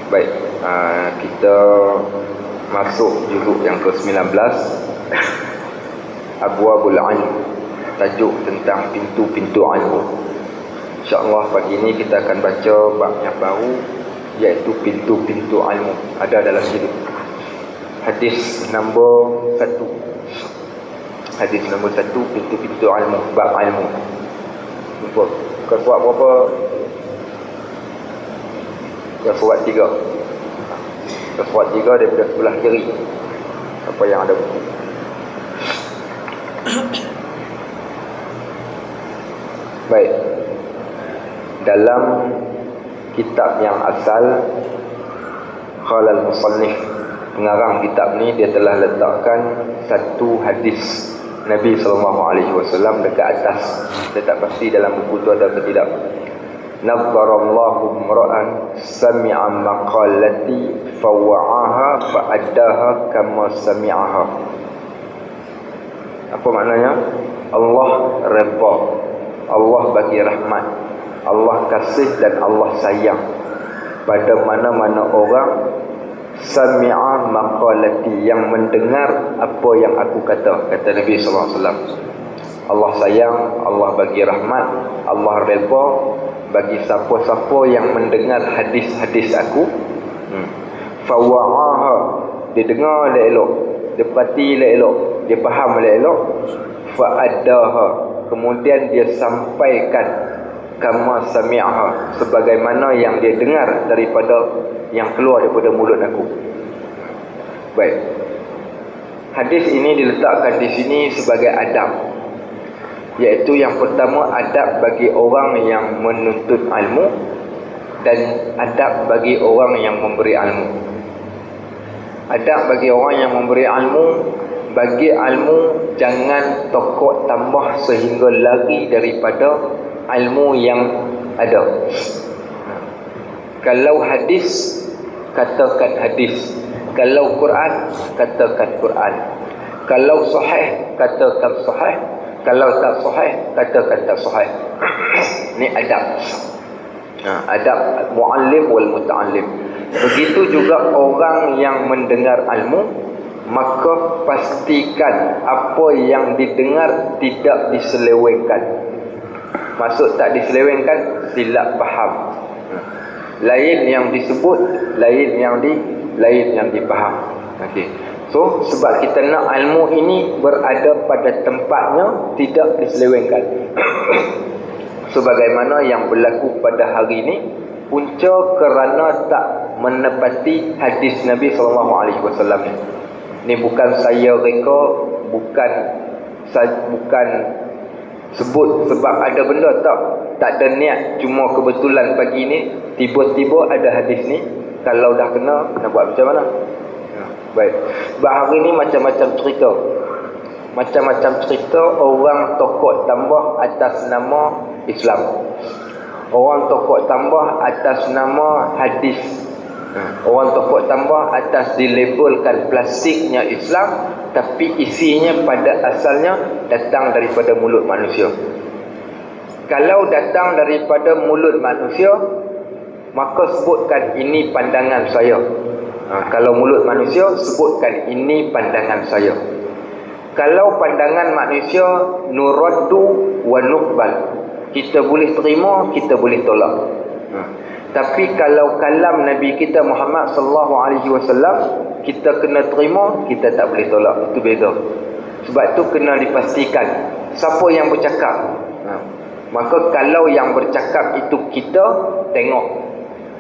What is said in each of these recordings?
Baik, kita masuk juzuk yang ke-19, Abwabul Ilm, tajuk tentang pintu-pintu ilmu. InsyaAllah pagi ini kita akan baca bab yang baru, iaitu pintu-pintu ilmu. Ada dalam hidup. Hadis nombor 1. Hadis nombor 1, pintu-pintu ilmu, bab ilmu. Jumpa. Surat berapa? Surat 3. Surat 3 daripada sebelah kiri. Apa yang ada buku. Baik. Dalam kitab yang asal, qala al-musannif, pengarang kitab ni, dia telah letakkan satu hadis Nabi SAW dekat atas. Saya tak pasti dalam buku tu ada atau tidak. Nadharallahu imra'an sami'a maqalati fawa'aha fa'addaha kama sami'aha. Apa maknanya? Allah redha, Allah bagi rahmat, Allah kasih dan Allah sayang pada mana-mana orang sami'a maqalati, yang mendengar apa yang aku kata Nabi SAW. Allah sayang, Allah bagi rahmat, Allah redha bagi siapa-siapa yang mendengar hadis-hadis aku. Fawa'aha, dia dengar elok, dia pati elok, dia faham elok. Fa'addaha, kemudian dia sampaikan kama sami'aha, sebagaimana yang dia dengar daripada yang keluar daripada mulut aku. Baik. Hadis ini diletakkan di sini sebagai adab, iaitu yang pertama, adab bagi orang yang menuntut ilmu dan adab bagi orang yang memberi ilmu. Adab bagi orang yang memberi ilmu, bagi ilmu jangan tokok tambah sehingga lari daripada ilmu yang ada. Kalau hadis, katakan hadis. Kalau Quran, katakan Quran. Kalau sahih, katakan sahih. Kalau tak sahih, katakan tak sahih. Ini adab. Adab muallim wal muta'allim. Begitu juga orang yang mendengar ilmu, maka pastikan apa yang didengar tidak diselewengkan. Maksud tak diselewengkan, silap faham. Lain yang disebut, lain yang dipaham. Okey. So, sebab kita nak ilmu ini berada pada tempatnya, tidak diselewengkan. Sebagaimana yang berlaku pada hari ini, punca kerana tak menepati hadis Nabi SAW. Ini bukan saya reka, bukan sebut sebab ada benda, tak ada niat, cuma kebetulan pagi ni tiba-tiba ada hadis ni. Kalau dah kena, nak buat macam mana? Baik. Hari ni macam-macam cerita orang tokok tambah atas nama Islam. Orang tokok tambah atas nama hadis. Orang tokok tambah atas dilabelkan plastiknya Islam, tapi isinya pada asalnya datang daripada mulut manusia. Kalau datang daripada mulut manusia, maka sebutkan ini pandangan saya. Kalau mulut manusia, sebutkan ini pandangan saya. Kalau pandangan manusia, nuraddu wa nuqbal, kita boleh terima, kita boleh tolak. Tapi kalau kalam Nabi kita Muhammad sallallahu alaihi wasallam, kita kena terima, kita tak boleh tolak. Itu beza. Sebab tu kena dipastikan siapa yang bercakap. Maka kalau yang bercakap itu kita tengok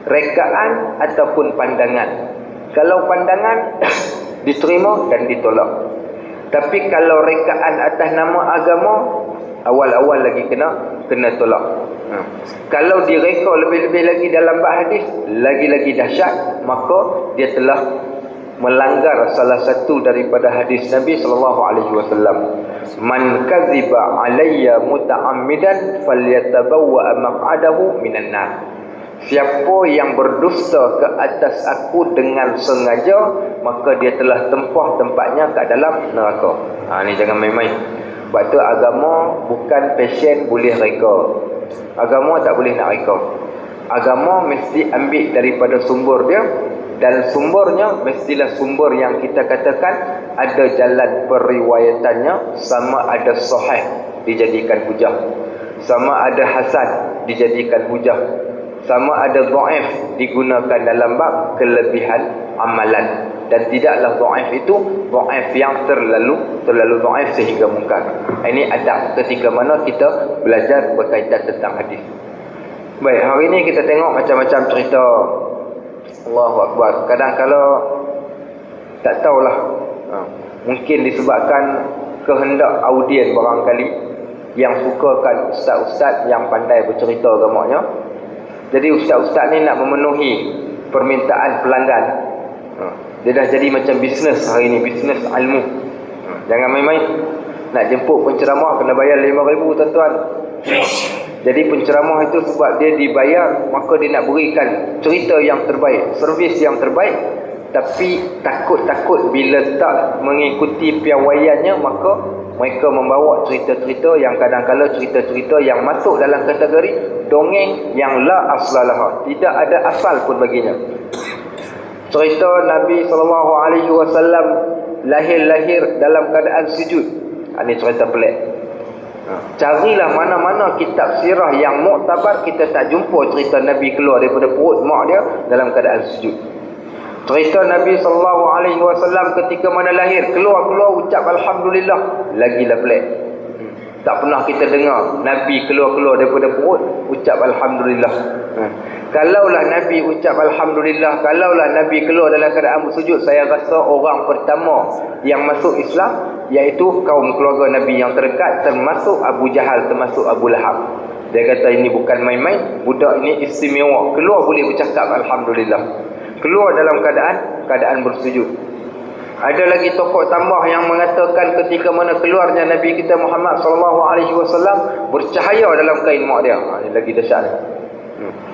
rekaan ataupun pandangan. Kalau pandangan diterima dan ditolak. Tapi kalau rekaan atas nama agama, awal-awal lagi kena tolak. Kalau direka lebih-lebih lagi dalam bab hadis, lagi-lagi dahsyat, maka dia telah melanggar salah satu daripada hadis Nabi SAW. Man kadziba alayya muta'ammidan falyatabawwa maq'adahu minan nar. Siapa yang berdusta ke atas aku dengan sengaja, maka dia telah tempah tempatnya kat dalam neraka. Ni jangan main-main. Sebab tu agama bukan passion boleh reka. Agama tak boleh nak reka. Agama mesti ambil daripada sumber dia, dan sumbernya mestilah sumber yang kita katakan ada jalan periwayatannya, sama ada sahih dijadikan hujah, sama ada hasan dijadikan hujah, sama ada dhaif digunakan dalam bab kelebihan amalan. Dan tidaklah dhaif itu dhaif yang terlalu dhaif sehingga mungkar. Ini adab ketika mana kita belajar berkaitan tentang hadis. Baik, hari ini kita tengok macam-macam cerita. Allahu Akbar. Kadang-kala tak tahulah, mungkin disebabkan kehendak audien barangkali yang sukakan ustaz-ustaz yang pandai bercerita agamanya. Jadi ustaz-ustaz ni nak memenuhi permintaan pelanggan. Dia dah jadi macam bisnes hari ni, bisnes ilmu. Jangan main-main. Nak jemput penceramah kena bayar 5,000 tuan-tuan. Jadi penceramah itu sebab dia dibayar, maka dia nak berikan cerita yang terbaik, servis yang terbaik. Tapi takut-takut bila tak mengikuti piawaiannya, maka mereka membawa cerita-cerita yang kadang-kala cerita-cerita yang masuk dalam kategori dongeng yang la aslalah, tidak ada asal pun baginya. Cerita Nabi SAW lahir dalam keadaan sujud. Ini cerita pelik. Carilah mana-mana kitab sirah yang muktabar, kita tak jumpa cerita Nabi keluar daripada perut mak dia dalam keadaan sujud. Cerita Nabi SAW ketika mana lahir, keluar ucap Alhamdulillah, lagilah pelik. Tak pernah kita dengar Nabi keluar daripada perut ucap Alhamdulillah. Kalaulah Nabi ucap Alhamdulillah, kalaulah Nabi keluar dalam keadaan bersujud, saya rasa orang pertama yang masuk Islam iaitu kaum keluarga Nabi yang terdekat, termasuk Abu Jahal, termasuk Abu Lahab. Dia kata ini bukan main-main, budak ini istimewa, keluar boleh bercakap Alhamdulillah, keluar dalam keadaan bersujud. Ada lagi tokoh tambah yang mengatakan ketika mana keluarnya Nabi kita Muhammad SAW bercahaya dalam kain mak dia. Ini lagi dahsyat ni.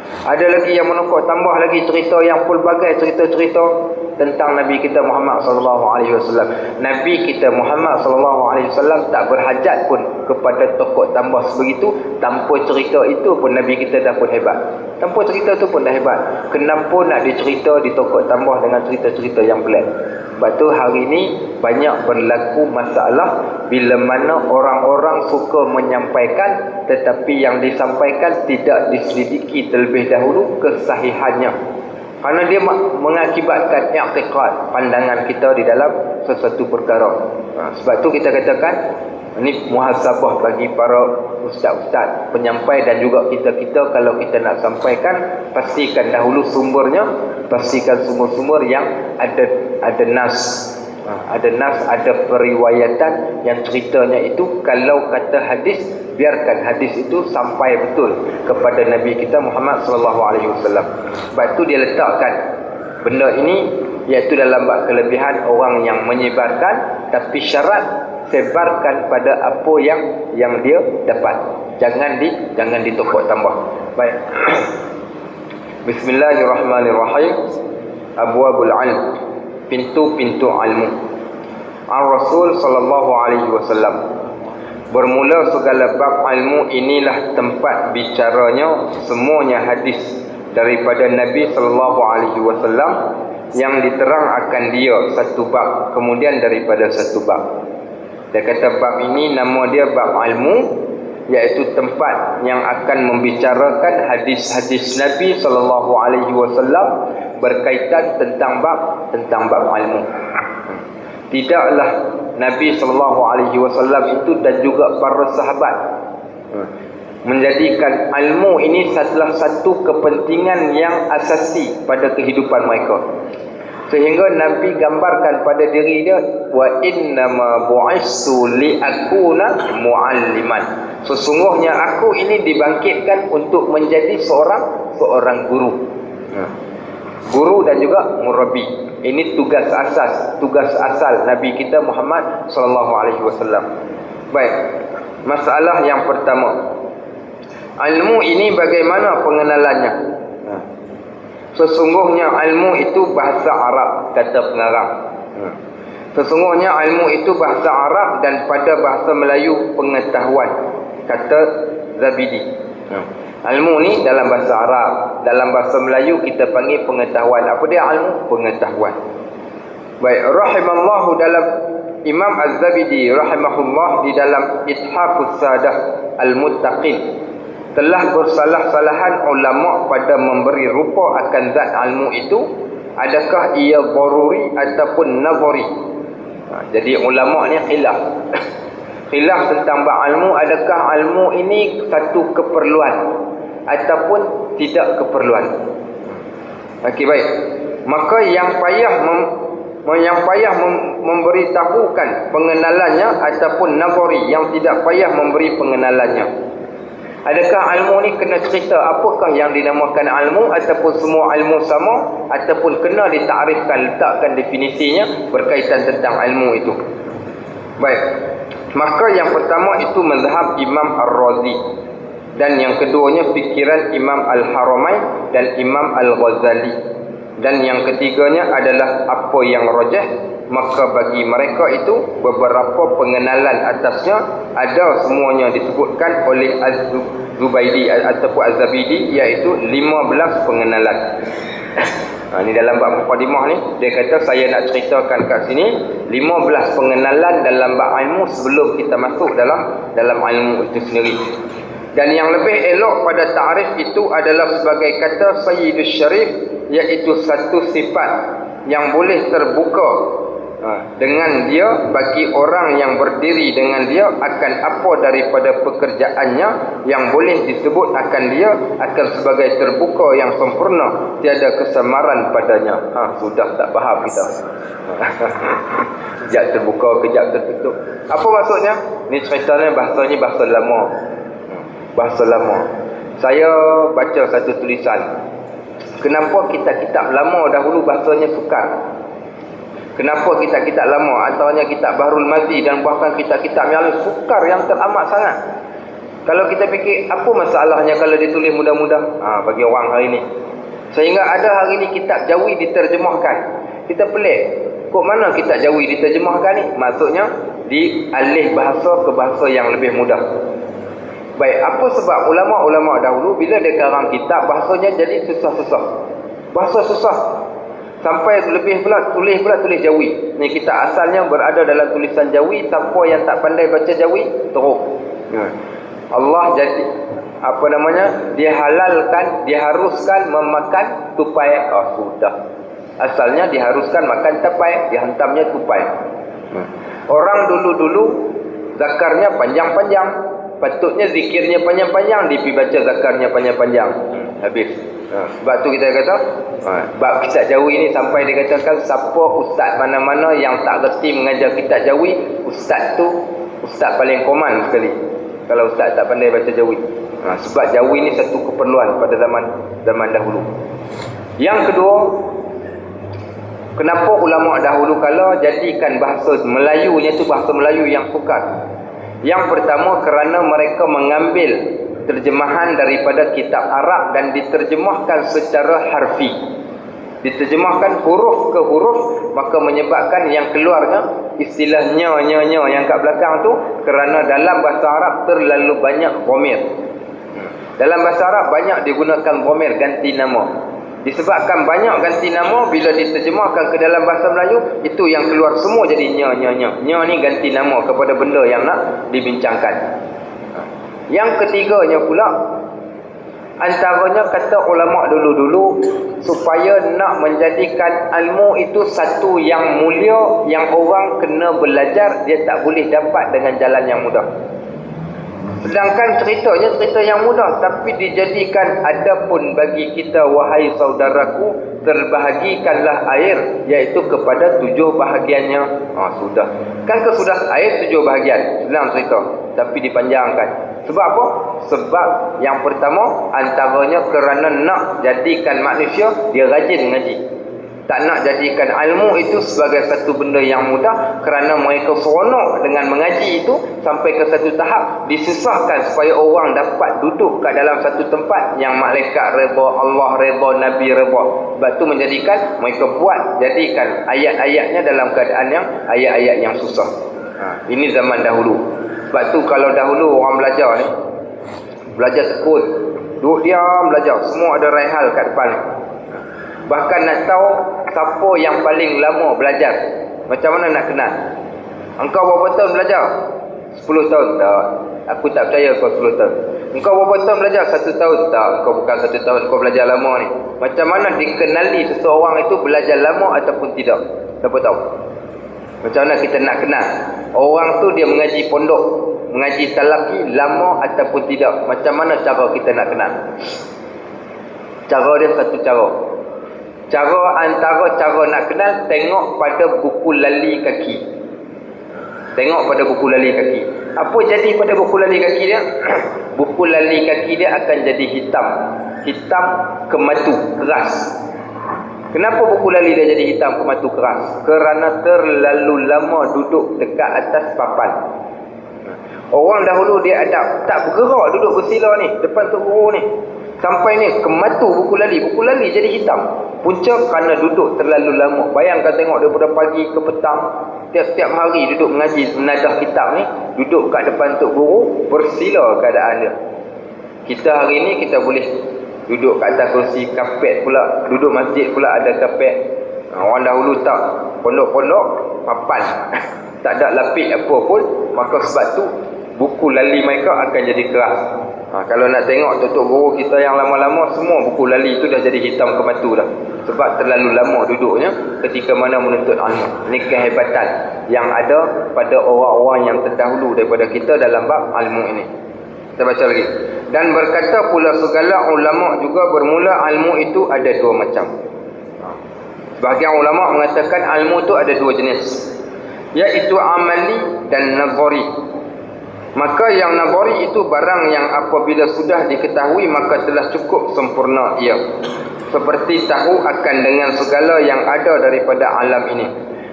Ada lagi yang menokok tambah lagi cerita yang pelbagai cerita-cerita tentang Nabi kita Muhammad SAW. Nabi kita Muhammad SAW tak berhajat pun kepada tokoh tambah sebegitu. Tanpa cerita itu pun Nabi kita dah pun hebat. Tanpa cerita itu pun dah hebat. Kenapa nak dicerita di tokoh tambah dengan cerita-cerita yang pelik? Sebab tu hari ini banyak berlaku masalah bila mana orang-orang suka menyampaikan tetapi yang disampaikan tidak diselidiki terlebih dahulu kesahihannya. Kerana dia mengakibatkan i'tiqad, pandangan kita di dalam sesuatu perkara. Sebab tu kita katakan ini muhasabah bagi para ustaz-ustaz penyampai dan juga kita-kita, kalau kita nak sampaikan, pastikan dahulu sumbernya, pastikan sumber-sumber yang ada nas. Ada nas, ada periwayatan yang ceritanya itu, kalau kata hadis, biarkan hadis itu sampai betul kepada Nabi kita Muhammad SAW. Sebab tu dia letakkan benda ini, iaitu dalam bab kelebihan orang yang menyebarkan, tapi syarat sebarkan pada apa yang dia dapat. Jangan ditokok tambah. Baik. Bismillahirrahmanirrahim. Abwabul ilm, pintu-pintu ilmu. Ar-Rasul sallallahu alaihi wasallam. Bermula segala bab ilmu inilah tempat bicaranya semuanya hadis daripada Nabi sallallahu alaihi wasallam yang diterang akan dia satu bab kemudian daripada satu bab. Dia kata bab ini nama dia bab ilmu, iaitu tempat yang akan membicarakan hadis-hadis Nabi SAW berkaitan tentang bab ilmu. Tidaklah Nabi SAW itu dan juga para sahabat menjadikan ilmu ini salah satu kepentingan yang asasi pada kehidupan mereka. Sehingga Nabi gambarkan pada diri dia, wa innama bu'istu li'akuna mu'alliman. Sesungguhnya aku ini dibangkitkan untuk menjadi seorang guru. Guru dan juga murabbi. Ini tugas asal Nabi kita Muhammad SAW. Baik. Masalah yang pertama. Ilmu ini bagaimana pengenalannya? Sesungguhnya ilmu itu bahasa Arab, kata pengarang. Sesungguhnya ilmu itu bahasa Arab dan pada bahasa Melayu pengetahuan, kata Zabidi. Ilmu ni dalam bahasa Arab, dalam bahasa Melayu kita panggil pengetahuan. Apa dia ilmu? Pengetahuan. Baik, rahimallahu dalam Imam Az-Zabidi rahimahullah di dalam Ithafus Sadah Al-Muttaqin telah bersalah-salahan ulama pada memberi rupa akan zat ilmu itu, adakah ia daruri ataupun nazari. Jadi ulama ni khilaf. Khilaf tentang bab ilmu, adakah ilmu ini satu keperluan ataupun tidak keperluan. Okey, baik. Maka yang payah memberitahukan pengenalannya ataupun nazari yang tidak payah memberi pengenalannya. Adakah ilmu ni kena cerita apakah yang dinamakan ilmu ataupun semua ilmu sama ataupun kena ditarifkan, letakkan definisinya berkaitan tentang ilmu itu. Baik. Maka yang pertama itu mazhab Imam Ar-Razi, dan yang keduanya fikiran Imam Al-Haramain dan Imam Al-Ghazali, dan yang ketiganya adalah apa yang rajah. Maka bagi mereka itu beberapa pengenalan atasnya ada semuanya disebutkan oleh Az-Zubaidi ataupun Az-Zabidi, iaitu 15 pengenalan. Ini dalam bab mukadimah ni dia kata saya nak ceritakan kat sini 15 pengenalan dalam bab ilmu sebelum kita masuk dalam ilmu itu sendiri. Dan yang lebih elok pada ta'rif itu adalah sebagai kata Sayyidus Syarif, iaitu satu sifat yang boleh terbuka dengan dia bagi orang yang berdiri dengan dia akan apa daripada pekerjaannya yang boleh disebut akan dia akan sebagai terbuka yang sempurna, tiada kesamaran padanya. Sudah tak faham kita. Kejap terbuka, kejap tertutup. Apa maksudnya? Ni ceritanya bahasanya bahasa lama. Bahasa lama. Saya baca satu tulisan. Kenapa kitab-kitab lama dahulu bahasanya sukar? Kenapa kitab-kitab lama, antaranya kitab Bahrul Mazi dan bahkan kitab-kitab yang lain sukar yang teramat sangat? Kalau kita fikir apa masalahnya kalau ditulis mudah-mudah bagi orang hari ini, sehingga ada hari ini kitab Jawi diterjemahkan. Kita pelik, kok mana kitab Jawi diterjemahkan ni? Maksudnya dialih bahasa ke bahasa yang lebih mudah. Baik, apa sebab ulama-ulama dahulu bila dia karang kitab bahasanya jadi susah-susah. Bahasa susah. Sampai lebih pula tulis Jawi. Ni kitab asalnya berada dalam tulisan Jawi. Siapa yang tak pandai baca Jawi, teruk. Allah jadi dia halalkan, diharuskan memakan tupai. Sudah. Asalnya diharuskan makan tupai, dihantamnya tupai. Orang dulu-dulu zakarnya panjang-panjang. Patutnya zikirnya panjang-panjang, dipi baca zakarnya panjang-panjang. Habis. Sebab tu kita kata bab kitab Jawi ni sampai dikatakan siapa ustaz mana-mana yang tak reti mengajar kitab Jawi, ustaz tu ustaz paling koman sekali kalau ustaz tak pandai baca Jawi. Sebab Jawi ni satu keperluan pada zaman dahulu. Yang kedua, kenapa ulama dahulu kala jadikan bahasa Melayunya tu bahasa Melayu yang sukar? Yang pertama kerana mereka mengambil terjemahan daripada kitab Arab dan diterjemahkan secara harfi. Diterjemahkan huruf ke huruf, maka menyebabkan yang keluarnya istilah nya yang kat belakang tu kerana dalam bahasa Arab terlalu banyak dhamir. Dalam bahasa Arab banyak digunakan dhamir ganti nama. Disebabkan banyak ganti nama, bila diterjemahkan ke dalam bahasa Melayu, itu yang keluar semua jadi nya. Nya ni ganti nama kepada benda yang nak dibincangkan. Yang ketiganya pula, antaranya kata ulama dulu-dulu, supaya nak menjadikan ilmu itu satu yang mulia, yang orang kena belajar, dia tak boleh dapat dengan jalan yang mudah. Sedangkan ceritanya cerita yang mudah, tapi dijadikan adapun bagi kita wahai saudaraku, terbahagikanlah air, iaitu kepada 7 bahagiannya. Sudah. Kan sudah air 7 bahagian. Senang cerita, tapi dipanjangkan. Sebab apa? Sebab yang pertama antaranya kerana nak jadikan manusia dia rajin mengaji. Tak nak jadikan ilmu itu sebagai satu benda yang mudah, kerana mereka seronok dengan mengaji itu sampai ke satu tahap disusahkan supaya orang dapat duduk kat dalam satu tempat yang malaikat redha, Allah redha, Nabi redha. Sebab tu menjadikan mereka jadikan ayat-ayatnya dalam keadaan yang ayat-ayat yang susah. Ini zaman dahulu. Sebab tu kalau dahulu orang belajar ni, Belajar tekun, duduk diam belajar, semua ada rehal kat depan. Bahkan nak tahu siapa yang paling lama belajar, macam mana nak kenal? Engkau berapa tahun belajar? 10 tahun. Tak, aku tak percaya kau 10 tahun. Engkau berapa tahun belajar? 1 tahun. Tak, kau bukan 1 tahun, kau belajar lama ni. Macam mana dikenali seseorang itu belajar lama ataupun tidak? Siapa tahu? Macam mana kita nak kenal orang tu dia mengaji pondok, mengaji talaqi lama ataupun tidak? Macam mana cara kita nak kenal? Cara dia satu cara. Cara antara cara nak kenal, tengok pada buku lali kaki. Tengok pada buku lali kaki. Apa jadi pada buku lali kaki dia? Buku lali kaki dia akan jadi hitam. Hitam kematu, keras. Kenapa buku lali dia jadi hitam kematu keras? Kerana terlalu lama duduk dekat atas papan. Orang dahulu dia adab, tak bergerak duduk bersila ni, depan tok guru ni. Sampai ni kematu buku lali jadi hitam. Punca kerana duduk terlalu lama. Bayangkan tengok daripada pagi ke petang, tiap-tiap hari duduk mengaji menadah kitab ni, duduk kat depan tok guru, bersila keadaan dia. Kita hari ni kita boleh duduk kat atas kursi kapet pula, duduk masjid pula ada kapet. Orang dahulu tak, pondok-pondok papan. Tak ada lapik apa pun, maka sebab tu buku lali mereka akan jadi keras. Kalau nak tengok tok guru kita yang lama-lama, semua buku lali tu dah jadi hitam kematu dah. Sebab terlalu lama duduknya ketika mana menuntut ilmu. Ini kehebatan yang ada pada orang-orang yang terdahulu daripada kita dalam bab ilmu ini. Kita baca lagi. Dan berkata pula segala ulama juga bermula ilmu itu ada dua macam. Sebahagian ulama mengatakan ilmu itu ada dua jenis, iaitu amali dan nazari. Maka yang nazari itu barang yang apabila sudah diketahui maka telah cukup sempurna ia. Seperti tahu akan dengan segala yang ada daripada alam ini.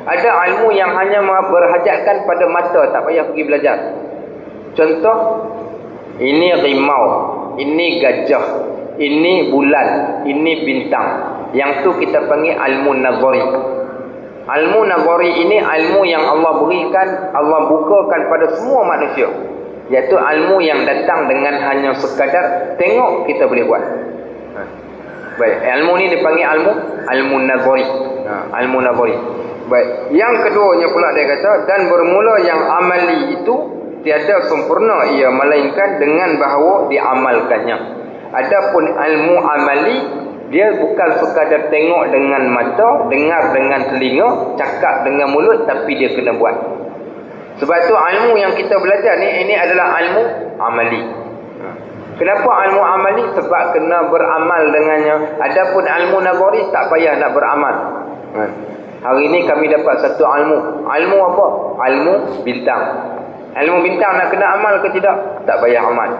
Ada ilmu yang hanya berhajatkan pada mata, tak payah pergi belajar. Contoh, ini rimau, ini gajah, ini bulan, ini bintang. Yang tu kita panggil ilmu nazari. Ilmu nazari ini ilmu yang Allah berikan, Allah bukakan pada semua manusia. Iaitu ilmu yang datang dengan hanya sekadar tengok kita boleh buat. Baik, ilmu ni dipanggil ilmu nazari. Ilmu nazari. Baik, yang keduanya pula dia kata, dan bermula yang amali itu tiada sempurna ia melainkan dengan bahawa diamalkannya. Adapun ilmu amali, dia bukan sekadar tengok dengan mata, dengar dengan telinga, cakap dengan mulut, tapi dia kena buat. Sebab tu ilmu yang kita belajar ni, ini adalah ilmu amali. Kenapa ilmu amali? Sebab kena beramal dengannya. Adapun ilmu nazari tak payah nak beramal. Hari ini kami dapat satu ilmu. Ilmu apa? Ilmu bintang. Ilmu bintang nak kena amal ke tidak? Tak payah amal.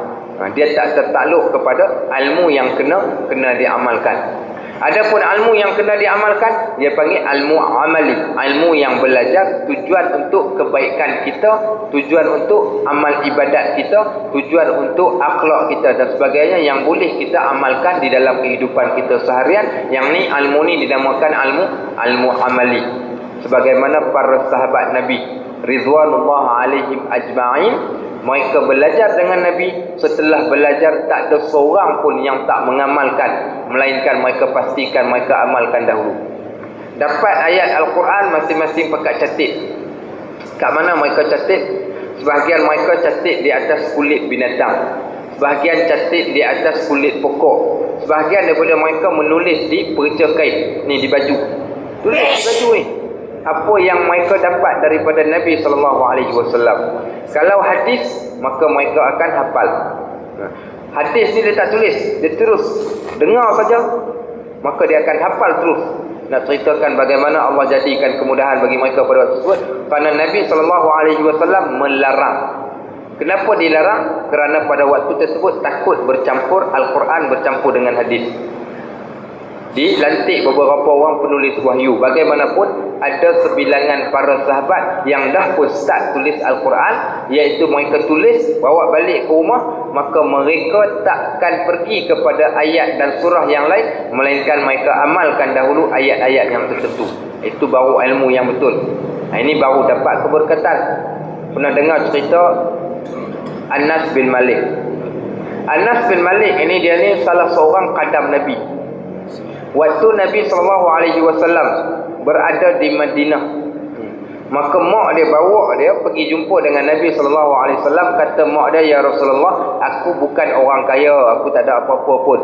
Dia tak tertakluk kepada ilmu yang kena diamalkan. Adapun ilmu yang kena diamalkan, dia panggil ilmu amali. Ilmu yang belajar tujuan untuk kebaikan kita, tujuan untuk amal ibadat kita, tujuan untuk akhlak kita dan sebagainya yang boleh kita amalkan di dalam kehidupan kita seharian. Yang ni ilmu ni dinamakan ilmu amali. Sebagaimana para sahabat Nabi Ridwanullah alaihim ajma'in, mereka belajar dengan Nabi. Setelah belajar tak ada seorang pun yang tak mengamalkan, melainkan mereka pastikan mereka amalkan dahulu. Dapat ayat Al-Quran, masing-masing pakai catit. Kat mana mereka catit? Sebahagian mereka catit di atas kulit binatang, sebahagian catit di atas kulit pokok, sebahagian daripada mereka menulis di perca kain ni, di baju. Tulis di baju ni apa yang mereka dapat daripada Nabi SAW. Kalau hadis, maka mereka akan hafal. Hadis ni dia tak tulis, dia terus dengar saja, maka dia akan hafal terus. Nak ceritakan bagaimana Allah jadikan kemudahan bagi mereka pada waktu tersebut. Kerana Nabi SAW melarang. Kenapa dilarang? Kerana pada waktu tersebut takut bercampur Al-Quran bercampur dengan hadis. Dilantik beberapa orang penulis wahyu. Bagaimanapun ada sebilangan para sahabat yang dah pun start tulis Al-Quran, iaitu mereka tulis bawa balik ke rumah, maka mereka takkan pergi kepada ayat dan surah yang lain, melainkan mereka amalkan dahulu ayat-ayat yang tertentu. Itu baru ilmu yang betul. Ini baru dapat keberkatan. Pernah dengar cerita Anas bin Malik? Anas bin Malik ini dia ni salah seorang qadam Nabi. Waktu Nabi SAW berada di Madinah, maka mak dia bawa dia pergi jumpa dengan Nabi SAW. Kata mak dia, ya Rasulullah, aku bukan orang kaya, aku tak ada apa-apa pun.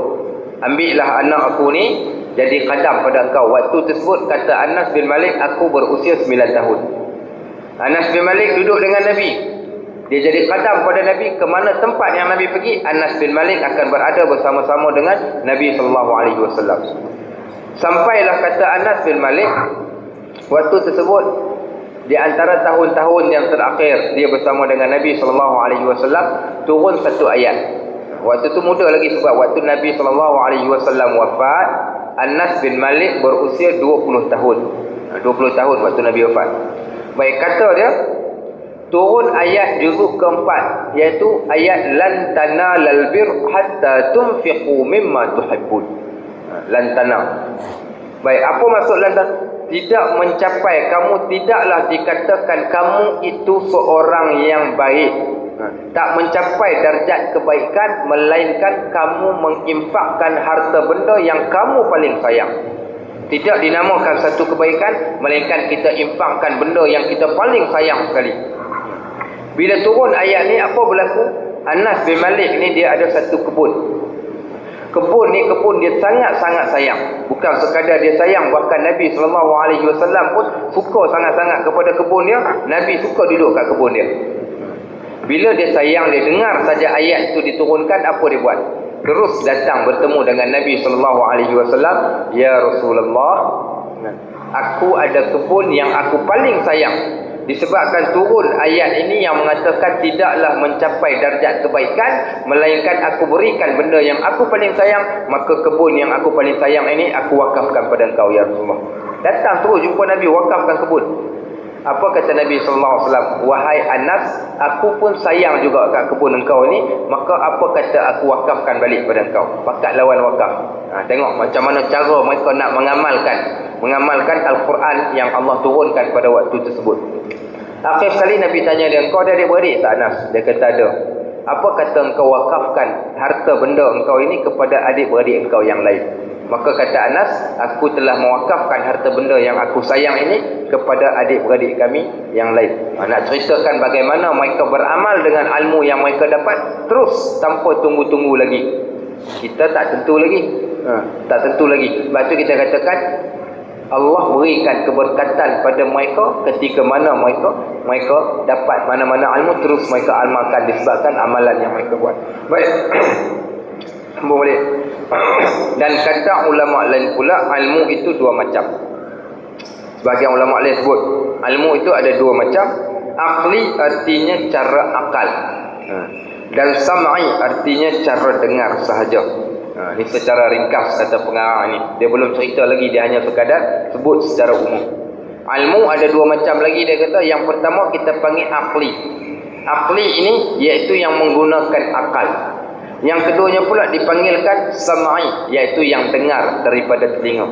Ambillah anak aku ni jadi qadam pada engkau. Waktu tersebut kata Anas bin Malik, aku berusia 9 tahun. Anas bin Malik duduk dengan Nabi. Dia jadi qadam pada Nabi. Ke mana tempat yang Nabi pergi, Anas bin Malik akan berada bersama-sama dengan Nabi SAW. Sampailah kata Anas bin Malik, waktu tersebut di antara tahun-tahun yang terakhir dia bersama dengan Nabi SAW, turun satu ayat. Waktu tu muda lagi, sebab waktu Nabi SAW wafat, Anas bin Malik berusia 20 tahun. 20 tahun waktu Nabi wafat. Baik, kata dia, turun ayat juzuk keempat, iaitu ayat lan tanalal bir hatta tunfiqu mimma tuhibbun. Lan tanal. Baik, apa maksud lan tanal? Tidak mencapai, kamu tidaklah dikatakan kamu itu seorang yang baik. Tak mencapai darjat kebaikan, melainkan kamu menginfakkan harta benda yang kamu paling sayang. Tidak dinamakan satu kebaikan, melainkan kita infakkan benda yang kita paling sayang sekali. Bila turun ayat ni, apa berlaku? Anas bin Malik ni dia ada satu kebun. Kebun ni kebun dia sangat-sangat sayang. Bukan sekadar dia sayang, bahkan Nabi SAW pun suka sangat-sangat kepada kebun dia. Nabi suka duduk kat kebun dia. Bila dia sayang, dia dengar saja ayat itu diturunkan, apa dia buat? Terus datang bertemu dengan Nabi SAW. Ya Rasulullah, aku ada kebun yang aku paling sayang. Disebabkan turun ayat ini yang mengatakan tidaklah mencapai darjat kebaikan, melainkan aku berikan benda yang aku paling sayang, maka kebun yang aku paling sayang ini aku wakafkan pada engkau, ya Rasulullah. Datang terus jumpa Nabi, wakafkan kebun. Apa kata Nabi SAW? Wahai Anas, aku pun sayang juga kat kebun engkau ni, maka apa kata aku wakafkan balik pada engkau? Pakat lawan wakaf. Tengok macam mana cara mereka nak mengamalkan Al-Quran yang Allah turunkan pada waktu tersebut. Akhir sekali Nabi tanya dia, kau ada adik-beradik tak, Anas? Dia kata ada. Apa kata engkau wakafkan harta benda engkau ini kepada adik-beradik engkau yang lain? Maka kata Anas, aku telah mewakafkan harta benda yang aku sayang ini kepada adik-beradik kami yang lain. Nak ceritakan bagaimana mereka beramal dengan ilmu yang mereka dapat terus tanpa tunggu-tunggu lagi. Kita tak tentu lagi. Tak tentu lagi. Sebab tu kita katakan Allah berikan keberkatan pada mereka ketika mana mereka dapat mana-mana ilmu, terus mereka amalkan disebabkan amalan yang mereka buat. Baik. Boleh. Dan kata ulama lain pula, ilmu itu dua macam. Sebagian ulama lain sebut ilmu itu ada dua macam. Akli artinya cara akal, dan sam'i artinya cara dengar sahaja. Ini secara ringkas kata pengarang ni. Dia belum cerita lagi, dia hanya sekadar sebut secara umum. Ilmu ada dua macam lagi, dia kata. Yang pertama kita panggil akli. Akli ini iaitu yang menggunakan akal. Yang keduanya pula dipanggilkan sam'i, iaitu yang dengar daripada telinga.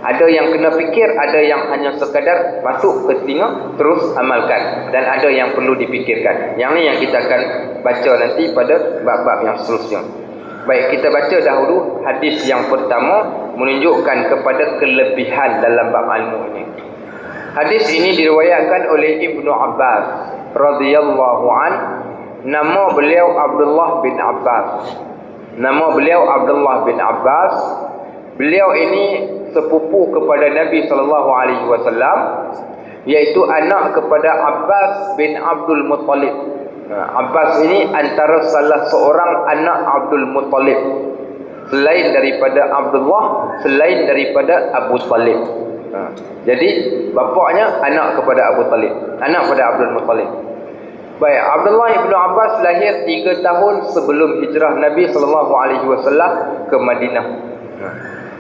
Ada yang kena fikir, ada yang hanya sekadar masuk ke telinga terus amalkan, dan ada yang perlu dipikirkan. Yang ni yang kita akan baca nanti pada bab-bab yang seterusnya. Baik, kita baca dahulu hadis yang pertama menunjukkan kepada kelebihan dalam bab ilmu ini. Hadis ini diriwayatkan oleh Ibnu Abbas radhiyallahu an. Nama beliau Abdullah bin Abbas. Nama beliau Abdullah bin Abbas. Beliau ini sepupu kepada Nabi SAW, iaitu anak kepada Abbas bin Abdul Muttalib. Abbas ini antara salah seorang anak Abdul Muttalib, selain daripada Abdullah, selain daripada Abu Talib. Jadi bapaknya anak kepada Abu Talib, anak pada Abdul Muttalib. Baik, Abdullah ibnu Abbas lahir 3 tahun sebelum hijrah Nabi SAW ke Madinah.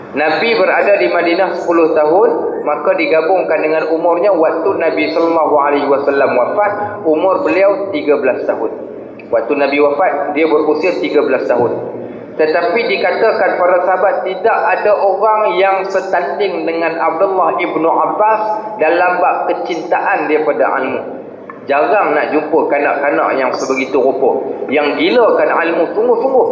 Nabi berada di Madinah 10 tahun, maka digabungkan dengan umurnya waktu Nabi SAW wafat, umur beliau 13 tahun. Waktu Nabi wafat, dia berusia 13 tahun. Tetapi dikatakan para sahabat tidak ada orang yang setanding dengan Abdullah ibnu Abbas dalam bab kecintaan dia pada ilmu. Jarang nak jumpa kanak-kanak yang sebegitu rupa, yang gilakan ilmu sungguh-sungguh.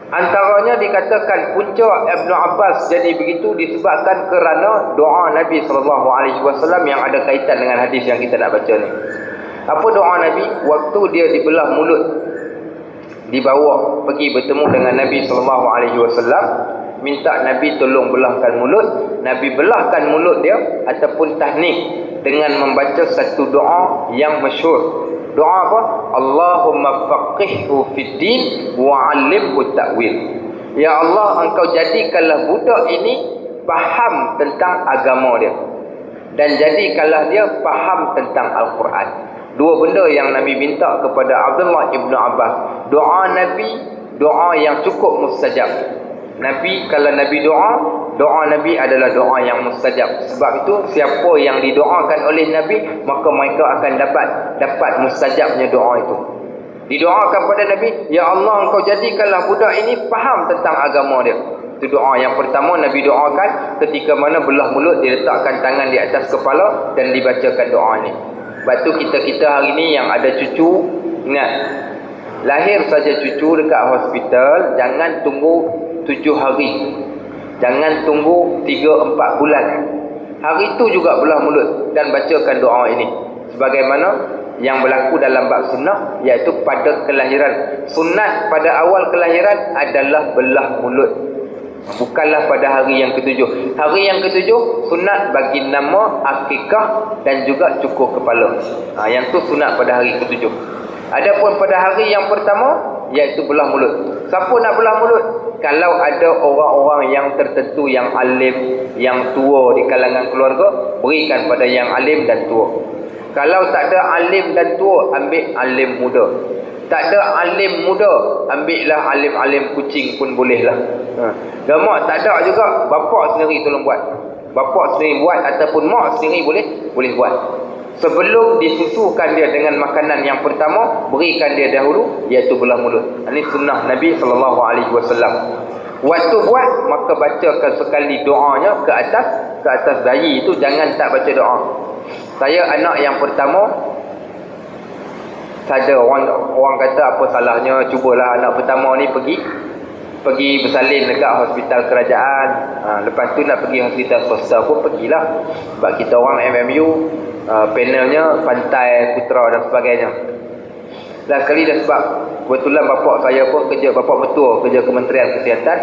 Antaranya dikatakan punca Ibn Abbas jadi begitu disebabkan kerana doa Nabi SAW yang ada kaitan dengan hadis yang kita nak baca ni. Apa doa Nabi? Waktu dia dibelah mulut, dibawa pergi bertemu dengan Nabi SAW, minta Nabi tolong belahkan mulut. Nabi belahkan mulut dia ataupun tahnik dengan membaca satu doa yang masyhur. Doa apa? Allahumma faqihhu fid din wa 'allimhu ta'wil. Ya Allah, engkau jadikanlah budak ini faham tentang agama dia, dan jadikanlah dia faham tentang Al-Quran. Dua benda yang Nabi minta kepada Abdullah ibn Abbas. Doa Nabi, doa yang cukup mustajab. Nabi, kalau Nabi doa Nabi adalah doa yang mustajab. Sebab itu siapa yang didoakan oleh Nabi, maka mereka akan dapat mustajabnya doa itu. Didoakan pada Nabi, ya Allah, engkau jadikanlah budak ini faham tentang agama dia. Itu doa yang pertama Nabi doakan ketika mana belah mulut, dia letakkan tangan di atas kepala dan dibacakan doa ini. Sebab tu kita hari ni yang ada cucu, ingat, lahir saja cucu dekat hospital, jangan tunggu 7 hari, jangan tunggu 3-4 bulan. Hari itu juga belah mulut dan bacakan doa ini, sebagaimana yang berlaku dalam bab sunnah, iaitu pada kelahiran. Sunat pada awal kelahiran adalah belah mulut, bukanlah pada hari yang ke-7. Hari yang ke-7 sunat bagi nama, akikah dan juga cukur kepala. Yang tu sunat pada hari ke-7. Adapun pada hari yang pertama, iaitu belah mulut. Siapa nak belah mulut? Kalau ada orang-orang yang tertentu, yang alim, yang tua di kalangan keluarga, berikan pada yang alim dan tua. Kalau tak ada alim dan tua, ambil alim muda. Tak ada alim muda, ambillah alim-alim kucing pun bolehlah. Mak tak ada juga, bapak sendiri tolong buat. Bapak sendiri buat ataupun mak sendiri boleh buat. Sebelum disusukan dia dengan makanan yang pertama, berikan dia dahulu, iaitu belah mulut. Ini sunnah Nabi SAW. Waktu buat, maka bacakan sekali doanya ke atas bayi itu, jangan tak baca doa. Saya anak yang pertama, saja orang kata apa salahnya, cubalah anak pertama ni pergi bersalin dekat hospital kerajaan. Lepas tu nak pergi hospital swasta pun pergilah. Sebab kita orang MMU, panelnya Pantai Putra dan sebagainya. Dah sekali dah, sebab kebetulan bapak saya pun kerja, bapak mertua kerja Kementerian Kesihatan.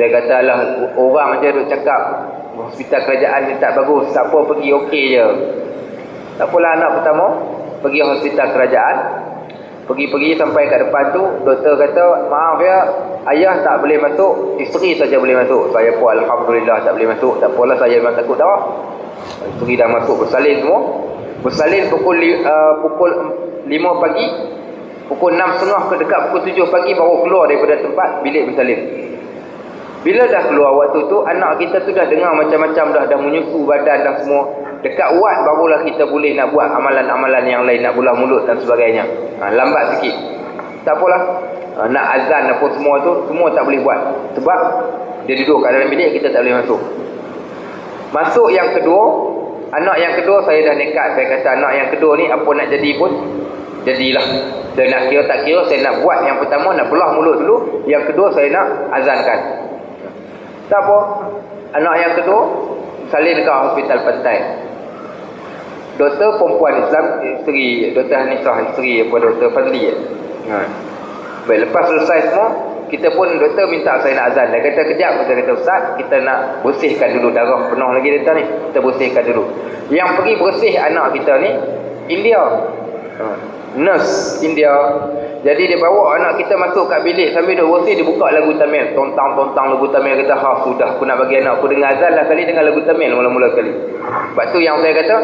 Dia kata lah, orang je duk cakap hospital kerajaan ni tak bagus, tak apa, pergi okey je. Tak apalah, anak pertama pergi hospital kerajaan. Pergi sampai kat depan tu, doktor kata, maaf ya, ayah tak boleh masuk, isteri saja boleh masuk. Saya pun alhamdulillah tak boleh masuk. Tak apalah, saya memang takut darah. Isteri dah masuk bersalin semua. Bersalin pukul 5 pagi, pukul 6.30 ke dekat pukul 7 pagi baru keluar daripada tempat bilik bersalin. Bila dah keluar waktu tu, anak kita tu dah dengar macam-macam, dah menyusu badan dah semua. Dekat wad barulah kita boleh nak buat amalan-amalan yang lain, nak belah mulut dan sebagainya. Lambat sikit. Tak apalah. Nak azan apa semua tu, semua tak boleh buat. Sebab dia duduk kat dalam bilik, kita tak boleh masuk. Masuk yang kedua, anak yang kedua saya dah nekat. Saya kata anak yang kedua ni apa nak jadi pun jadilah. Saya nak kira tak kira, saya nak buat yang pertama, nak belah mulut dulu. Yang kedua saya nak azankan. Tak apa. Anak yang kedua salin dekat hospital Pantai. Doktor perempuan Islam, isteri Dr. Hanisah, isteri apa Dr. Fazli. Baik, lepas selesai semua, kita pun doktor minta saya nak azan. Dia kata kejap, kita kata ustaz, kita nak bersihkan dulu, darah penuh lagi dia ni, kita bersihkan dulu. Yang pergi bersih anak kita ni India, nurse India. Jadi dia bawa anak kita masuk kat bilik, sambil duk bersih dia buka lagu Tamil, tontang lagu Tamil. Kata sudah, aku nak bagi anak aku dengar azan lah kali, dengar lagu Tamil mula-mula kali. Sebab tu yang saya kata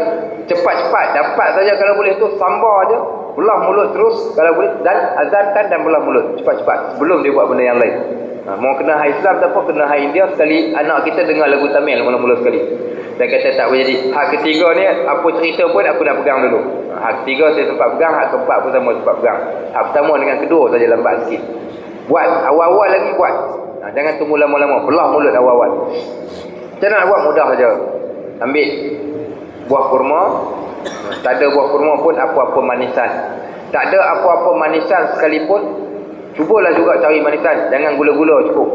cepat-cepat dapat saja kalau boleh tu, sambar je, belah mulut terus kalau boleh, dan azankan dan belah mulut cepat-cepat sebelum dia buat benda yang lain. Mau kena hai Islam tak apa, kena hai India sekali, anak kita dengar lagu Tamil mula-mula sekali. Saya kata tak boleh jadi. Hak ketiga ni apa cerita pun aku nak pegang dulu. Hak ketiga saya sempat pegang, hak keempat pun sama sempat pegang. Hak pertama dengan kedua saja lambat sikit. Buat awal-awal lagi buat. Jangan tunggu lama-lama, belah mulut awal-awal. Macam nak buat, mudah saja. Ambil buah kurma, Tak ada buah kurma pun apa-apa manisan. Tak ada apa-apa manisan sekalipun, cubalah juga cari manisan. Jangan gula-gula cukup.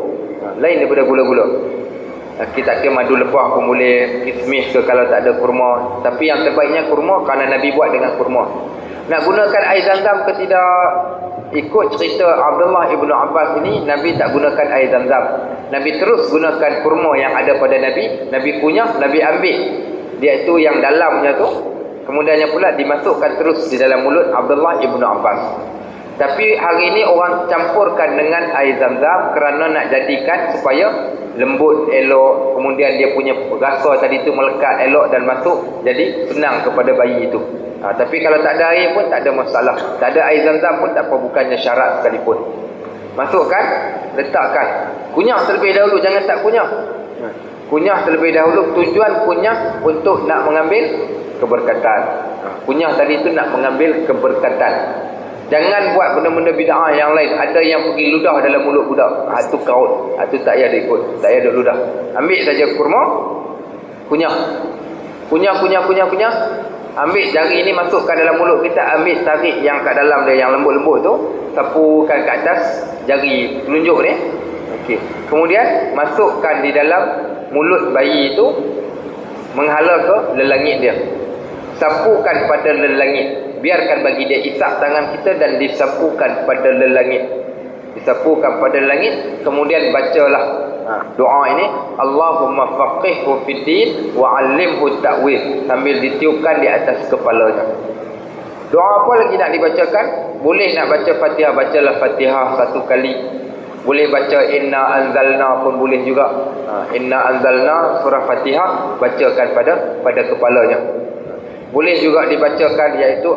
Lain daripada gula-gula. Kita kira madu lebah pun boleh, kismis ke kalau tak ada kurma. Tapi yang terbaiknya kurma kerana Nabi buat dengan kurma. Nak gunakan air zam-zam ke tidak? Ikut cerita Abdullah ibnu Abbas ini, Nabi tak gunakan air zam-zam. Nabi terus gunakan kurma yang ada pada Nabi. Nabi kunyah, Nabi ambil. Dia itu yang dalamnya tu. Kemudiannya pula dimasukkan terus di dalam mulut Abdullah ibnu Abbas. Tapi hari ini orang campurkan dengan air zam-zam kerana nak jadikan supaya lembut, elok. Kemudian dia punya rasa tadi tu melekat elok dan masuk. Jadi senang kepada bayi itu. Tapi kalau tak ada air pun tak ada masalah. Tak ada air zam-zam pun tak apa, bukannya syarat sekalipun. Masukkan, letakkan. Kunyah terlebih dahulu, jangan tak kunyah. Kunyah terlebih dahulu, tujuan kunyah untuk nak mengambil keberkatan. Kunyah tadi tu nak mengambil keberkatan. Jangan buat benda-benda bid'ah yang lain. Ada yang pergi ludah dalam mulut budak. Itu kaut. Itu tak payah dia ikut. Tak payah dia ludah. Ambil saja kurma, kunyah. Kunyah. Ambil jari ini masukkan dalam mulut kita, ambil tarik yang kat dalam dia yang lembut-lembut tu, sapukan kat atas jari telunjuk ni. Okey. Kemudian masukkan di dalam mulut bayi itu, menghala ke lelangit dia. Sapukan pada lelangit. Biarkan bagi dia isap tangan kita dan disapukan pada lelangit. Disapukan pada lelangit, kemudian bacalah doa ini, Allahumma faqihhu fid din wa 'allimhu ta'wil, sambil ditiupkan di atas kepalanya. Doa apa lagi nak dibacakan? Boleh nak baca Fatihah, bacalah Fatihah satu kali. Boleh baca Inna Anzalna pun boleh juga. Inna Anzalna surah Fatihah, bacakan pada kepalanya. Boleh juga dibacakan iaitu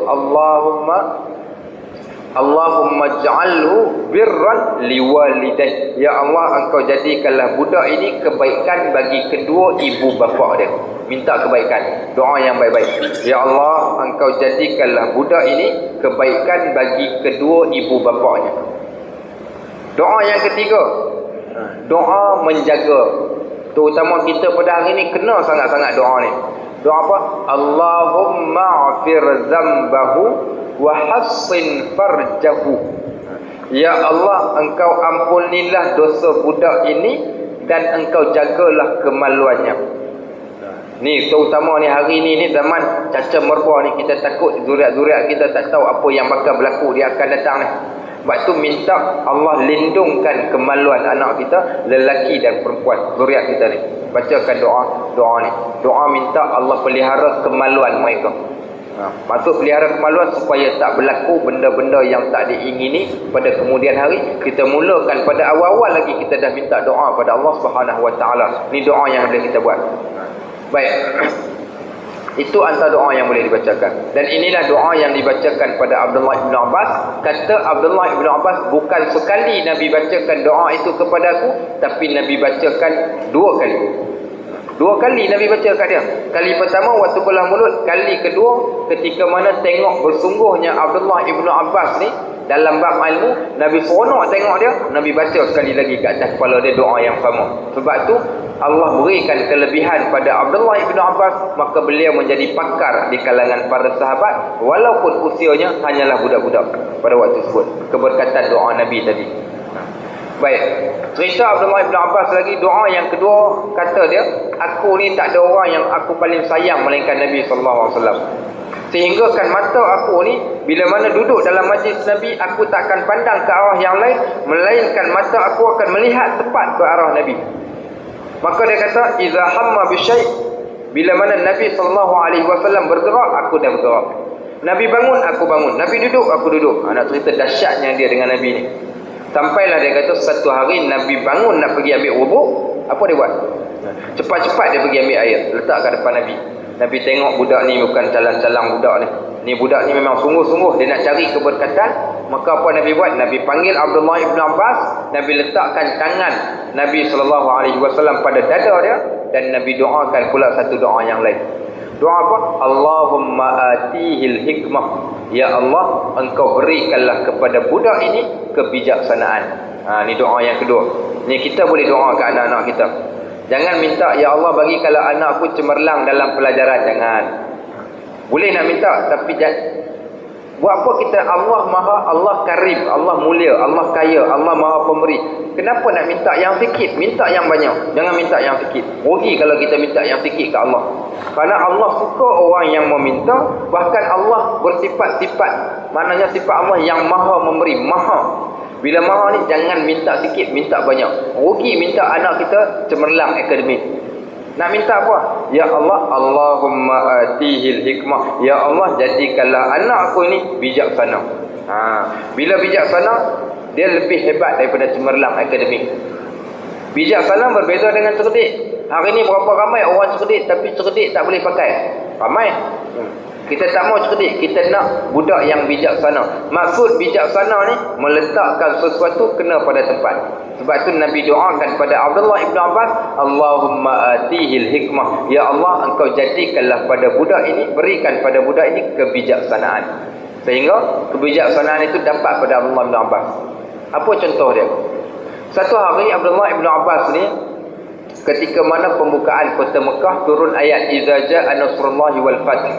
Allahumma ja'alhu birran liwalidayh. Ya Allah, engkau jadikanlah budak ini kebaikan bagi kedua ibu bapa dia. Minta kebaikan, doa yang baik-baik. Ya Allah, engkau jadikanlah budak ini kebaikan bagi kedua ibu bapanya. Doa yang ketiga, doa menjaga. Terutama kita pada hari ini kena sangat-sangat doa ni. Doa apa? Allahumma afir zambahu wa hassin farjahu. Ya Allah, engkau ampunilah dosa budak ini dan engkau jagalah kemaluannya. Ni terutama ni hari ni zaman caca merbah ni, kita takut zuriat-zuriat kita tak tahu apa yang bakal berlaku dia akan datang ni. Sebab tu minta Allah lindungkan kemaluan anak kita, lelaki dan perempuan, zuriat kita ni. Bacakan doa ni. Doa minta Allah pelihara kemaluan mereka. Maksud pelihara kemaluan supaya tak berlaku benda-benda yang tak diingini pada kemudian hari. Kita mulakan pada awal-awal lagi kita dah minta doa pada Allah Subhanahu Wa Taala. Ni doa yang boleh kita buat. Baik. Itu antara doa yang boleh dibacakan. Dan inilah doa yang dibacakan pada Abdullah ibn Abbas. Kata Abdullah ibn Abbas, bukan sekali Nabi bacakan doa itu kepada aku, tapi Nabi bacakan 2 kali. 2 kali Nabi baca kat dia. Kali pertama waktu belah mulut, kali kedua ketika mana tengok bersungguhnya Abdullah ibn Abbas ni dalam bab ilmu, Nabi seronok tengok dia, Nabi baca sekali lagi kat atas kepala dia doa yang sama. Sebab tu Allah berikan kelebihan pada Abdullah ibn Abbas, maka beliau menjadi pakar di kalangan para sahabat walaupun usianya hanyalah budak-budak pada waktu tersebut. Keberkatan doa Nabi tadi. Baik, cerita Abdullah ibn Abbas lagi, doa yang kedua, kata dia, aku ni tak ada orang yang aku paling sayang melainkan Nabi SAW. Sehingga kan mata aku ni bila mana duduk dalam majlis Nabi, aku tak akan pandang ke arah yang lain, melainkan mata aku akan melihat tepat ke arah Nabi. Maka dia kata, iza hamma bisyai', bila mana Nabi SAW bergerak, aku dah bergerak. Nabi bangun, aku bangun. Nabi duduk, aku duduk. Nak cerita dahsyatnya dia dengan Nabi ni. Sampailah dia kata satu hari Nabi bangun nak pergi ambil wuduk, apa dia buat? Cepat-cepat dia pergi ambil air, letak kat depan Nabi. Nabi tengok budak ni bukan calang-calang budak ni. Ni budak ni memang sungguh-sungguh dia nak cari keberkatan. Maka apa Nabi buat? Nabi panggil Abdullah ibn Abbas, Nabi letakkan tangan Nabi SAW pada dada dia dan Nabi doakan pula satu doa yang lain. Doa apa? Allahumma atihil hikmah. Ya Allah, engkau berikanlah kepada budak ini kebijaksanaan. Ni doa yang kedua. Ni kita boleh doa ke anak-anak kita. Jangan minta, ya Allah bagi kalau anakku cemerlang dalam pelajaran. Jangan. Boleh nak minta, tapi buat apa kita? Allah karim, Allah mulia, Allah kaya, Allah maha pemberi. Kenapa nak minta yang sikit? Minta yang banyak, jangan minta yang sikit. Rugi kalau kita minta yang sikit ke Allah. Kerana Allah suka orang yang meminta. Bahkan Allah bersifat-sifat, maknanya sifat Allah yang maha memberi, maha. Bila maha ni, jangan minta sikit, minta banyak. Rugi minta anak kita cemerlang akademik. Nak minta apa? Ya Allah, Allahumma atihil hikmah. Ya Allah, jadikanlah anak aku ini bijaksana. Bila bijaksana, dia lebih hebat daripada cemerlang akademik. Bijaksana berbeza dengan cerdik. Hari ni berapa ramai orang cerdik, tapi cerdik tak boleh pakai. Ramai. Kita tak mau cerdik, kita nak budak yang bijaksana. Maksud bijaksana ni, meletakkan sesuatu kena pada tempat. Sebab tu Nabi doakan pada Abdullah ibn Abbas, Allahumma atihil hikmah. Ya Allah, engkau jadikanlah pada budak ini, berikan pada budak ini kebijaksanaan. Sehingga kebijaksanaan itu dapat pada Abdullah ibn Abbas. Apa contoh dia? Satu hari Abdullah ibn Abbas ni, ketika mana pembukaan kota Mekah, turun ayat Iza ja'a nasrullahi wal fath.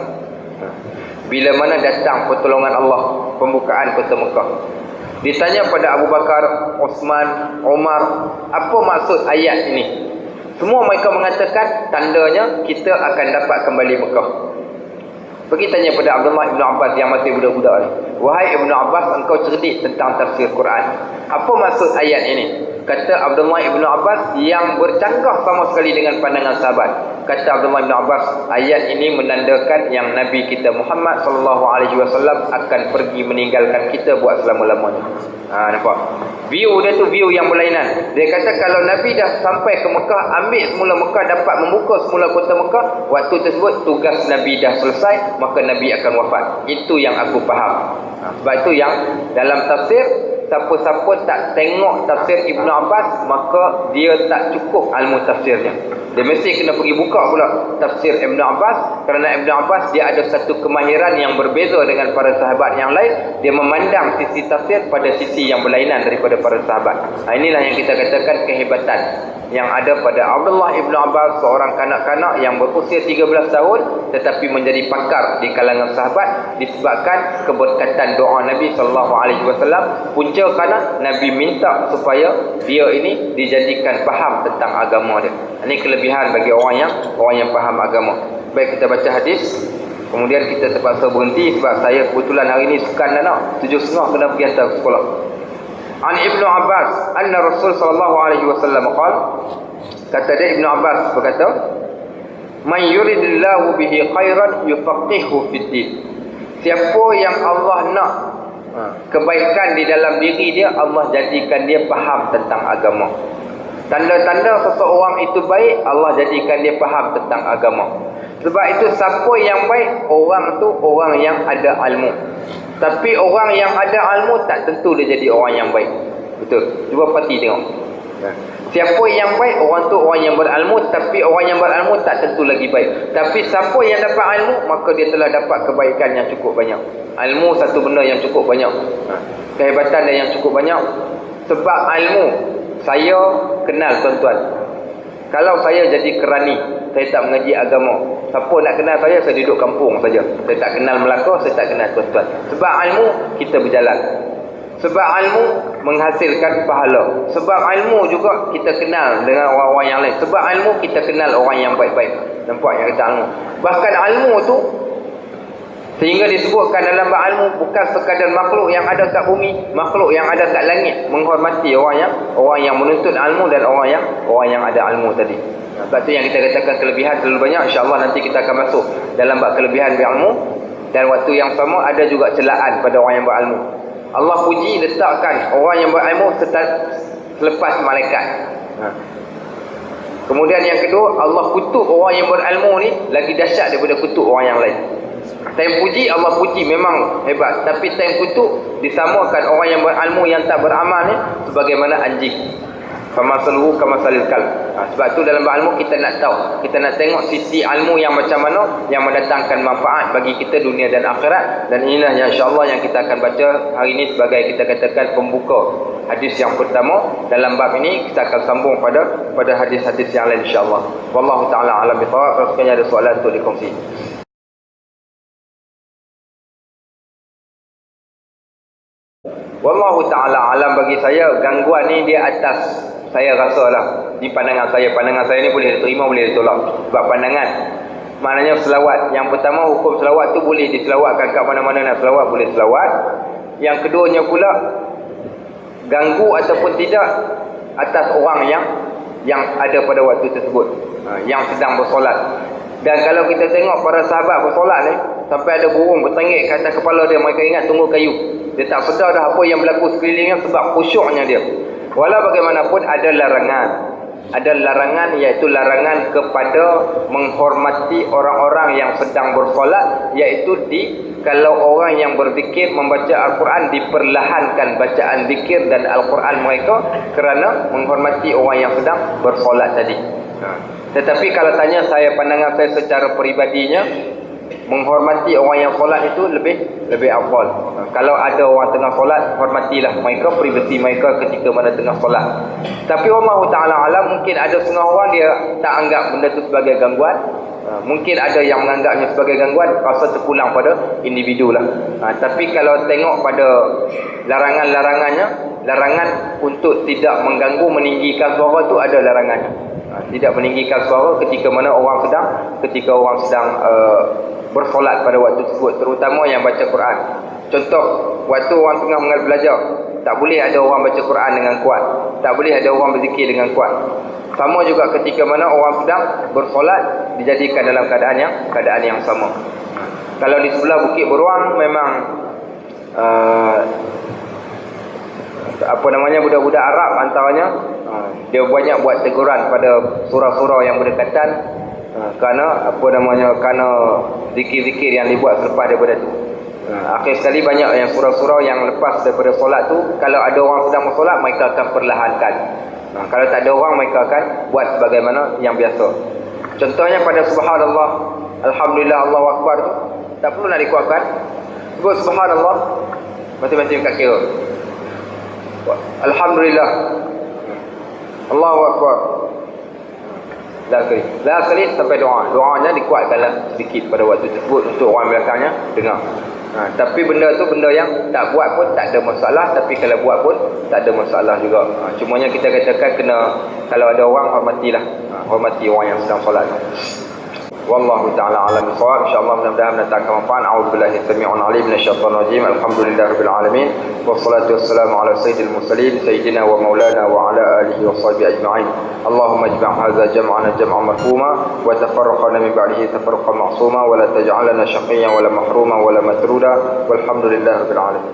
Bila mana datang pertolongan Allah, pembukaan kota Mekah. Ditanya pada Abu Bakar, Osman, Umar, apa maksud ayat ini? Semua mereka mengatakan tandanya kita akan dapat kembali Mekah. Pergi tanya pada Abdullah ibn Abbas yang masih budak-budak ni. Wahai Ibn Abbas, engkau cerdik tentang tafsir Quran. Apa maksud ayat ini? Kata Abdullah ibn Abbas yang bercanggah sama sekali dengan pandangan sahabat. Kata Abdullah ibn Abbas, ayat ini menandakan yang Nabi kita Muhammad SAW akan pergi meninggalkan kita buat selama-lamanya. Nampak? View dia tu view yang berlainan. Dia kata kalau Nabi dah sampai ke Mekah, ambil semula Mekah, dapat membuka semula kota Mekah, waktu tersebut tugas Nabi dah selesai, maka Nabi akan wafat. Itu yang aku faham. Sebab itu yang dalam tafsir, siapa-siapa tak tengok tafsir Ibn Abbas, maka dia tak cukup ilmu tafsirnya. Dia mesti kena pergi buka pula tafsir Ibn Abbas. Kerana Ibn Abbas dia ada satu kemahiran yang berbeza dengan para sahabat yang lain. Dia memandang sisi tafsir pada sisi yang berlainan daripada para sahabat. Inilah yang kita katakan kehebatan yang ada pada Abdullah Ibn Abbas, seorang kanak-kanak yang berusia 13 tahun tetapi menjadi pakar di kalangan sahabat disebabkan keberkatan doa Nabi SAW. Punca kerana Nabi minta supaya dia ini dijadikan faham tentang agama dia. Ini kelebihan bagi orang yang faham agama. Baik, kita baca hadis. Kemudian kita terpaksa berhenti sebab saya kebetulan hari ini sukan anak 7.30 kena pergi hantar sekolah. An Ibnu Abbas anna Rasul sallallahu alaihi wasallam qala, kata dia Ibnu Abbas berkata, man yuridillahu bihi khairan yufaqihuhu fid din. Siapa yang Allah nak kebaikan di dalam diri dia, Allah jadikan dia faham tentang agama. Tanda-tanda seseorang itu baik, Allah jadikan dia faham tentang agama. Sebab itu siapa yang baik, orang tu orang yang ada ilmu. Tapi orang yang ada ilmu tak tentu dia jadi orang yang baik. Betul? Cuba perhati tengok. Siapa yang baik, orang tu orang yang berilmu. Tapi orang yang berilmu tak tentu lagi baik. Tapi siapa yang dapat ilmu, maka dia telah dapat kebaikan yang cukup banyak. Ilmu satu benda yang cukup banyak. Kehebatan dia yang cukup banyak. Sebab ilmu, saya kenal tuan-tuan, kalau saya jadi kerani, saya tak mengaji agama, siapa nak kenal saya duduk kampung saja. Saya tak kenal Melaka, saya tak kenal tuan-tuan. Sebab ilmu, kita berjalan. Sebab ilmu menghasilkan pahala. Sebab ilmu juga kita kenal dengan orang-orang yang lain. Sebab ilmu kita kenal orang yang baik-baik. Nampak yang kata ilmu. Bahkan ilmu tu sehingga disebutkan dalam bab ilmu bukan sekadar makhluk yang ada kat bumi, makhluk yang ada kat langit menghormati orang yang menuntut ilmu dan orang yang ada ilmu tadi. Sebab tu yang kita katakan kelebihan terlalu banyak. InsyaAllah nanti kita akan masuk dalam bab kelebihan berilmu. Dan waktu yang sama ada juga celaan pada orang yang berilmu. Allah puji letakkan orang yang berilmu selepas malaikat. Kemudian yang kedua, Allah kutuk orang yang berilmu ni lagi dahsyat daripada kutuk orang yang lain. Time puji, Allah puji memang hebat. Tapi time kutuk, disamakan orang yang berilmu yang tak beramal ni sebagaimana anjing. Famasaluhu kamasalil kalb. Sebab tu dalam ilmu kita nak tahu, kita nak tengok sisi ilmu yang macam mana yang mendatangkan manfaat bagi kita dunia dan akhirat. Dan inilah yang insya-Allah yang kita akan baca hari ini sebagai kita katakan pembuka hadis yang pertama dalam bab ini. Kita akan sambung pada hadis-hadis yang lain insya-Allah. Wallahu taala alam bisawab. Rasanya ada soalan untuk dikongsi. Wallahu ta'ala alam, bagi saya gangguan ni dia atas, saya rasa lah di pandangan saya ni boleh diterima boleh ditolak. Sebab pandangan maknanya selawat, yang pertama hukum selawat tu boleh diselawatkan kat mana-mana nak selawat boleh selawat. Yang keduanya pula ganggu ataupun tidak atas orang yang ada pada waktu tersebut, yang sedang bersolat. Dan kalau kita tengok para sahabat bersolat ni, sampai ada burung bertengik ke atas kepala dia, mereka ingat tunggu kayu. Dia tak sedar dah apa yang berlaku sekelilingnya sebab khusyuknya dia. Walau bagaimanapun ada larangan. Ada larangan, iaitu larangan kepada menghormati orang-orang yang sedang bersolat, iaitu kalau orang yang berzikir membaca Al-Quran, diperlahankan bacaan zikir dan Al-Quran mereka kerana menghormati orang yang sedang bersolat tadi. Tetapi kalau tanya saya, pandangan saya secara peribadinya, menghormati orang yang solat itu lebih afdal. Kalau ada orang tengah solat, hormatilah mereka, privasi mereka ketika mana tengah solat. Tapi Allah Ta'ala alam, mungkin ada setengah orang dia tak anggap benda itu sebagai gangguan. Mungkin ada yang menganggapnya sebagai gangguan, rasa terpulang pada individu lah. Tapi kalau tengok pada larangan-larangannya, larangan untuk tidak mengganggu, meninggikan suara tu ada larangannya. Tidak meninggikan suara ketika orang sedang bersolat pada waktu tersebut, terutama yang baca Quran. Contoh, waktu orang tengah belajar, tak boleh ada orang baca Quran dengan kuat, tak boleh ada orang berzikir dengan kuat. Sama juga ketika mana orang sedang bersolat, dijadikan dalam keadaan yang sama. Kalau di sebelah Bukit Beruang memang budak-budak Arab antaranya, dia banyak buat teguran pada surau-surau yang berdekatan, kerana kerana zikir-zikir yang dibuat selepas daripada tu. Akhir sekali banyak yang surau-surau yang lepas daripada solat tu, kalau ada orang sedang bersolat, mereka akan perlahankan. Kalau tak ada orang, mereka akan buat sebagaimana yang biasa. Contohnya pada subhanallah, alhamdulillah, Allahu akbar tu, tak perlu nak dikuatkan. Sebut subhanallah masing-masing kat kira. Alhamdulillah, Allahu akbar. Last kali sampai doanya dikuatkanlah sedikit pada waktu tersebut untuk orang belakangnya dengar. Tapi benda tu benda yang tak buat pun tak ada masalah, tapi kalau buat pun tak ada masalah juga. Cumanya kita katakan kalau ada orang, hormatilah, hormati orang yang sedang solat. Wallahu ta'ala alam bisawab. InsyaAllah mudah-mudahan mendatangkan manfaat. A'udzubillahi samii'un 'aliim minasyaitonir rajim. Alhamdulillahirabbil alamin. Wassalatu wassalamu ala sayyidil mursalin sayyidina wa maulana wa ala alihi wa sahbihi ajma'in. Allahumma ijma' hadza jam'ana jam'an marhuma wa tafarraqna min ba'dihi tafarruqan ma'suma wa la taj'al lana shaqiyyan wa la mahruma wa la matruda. Walhamdulillahirabbil alamin.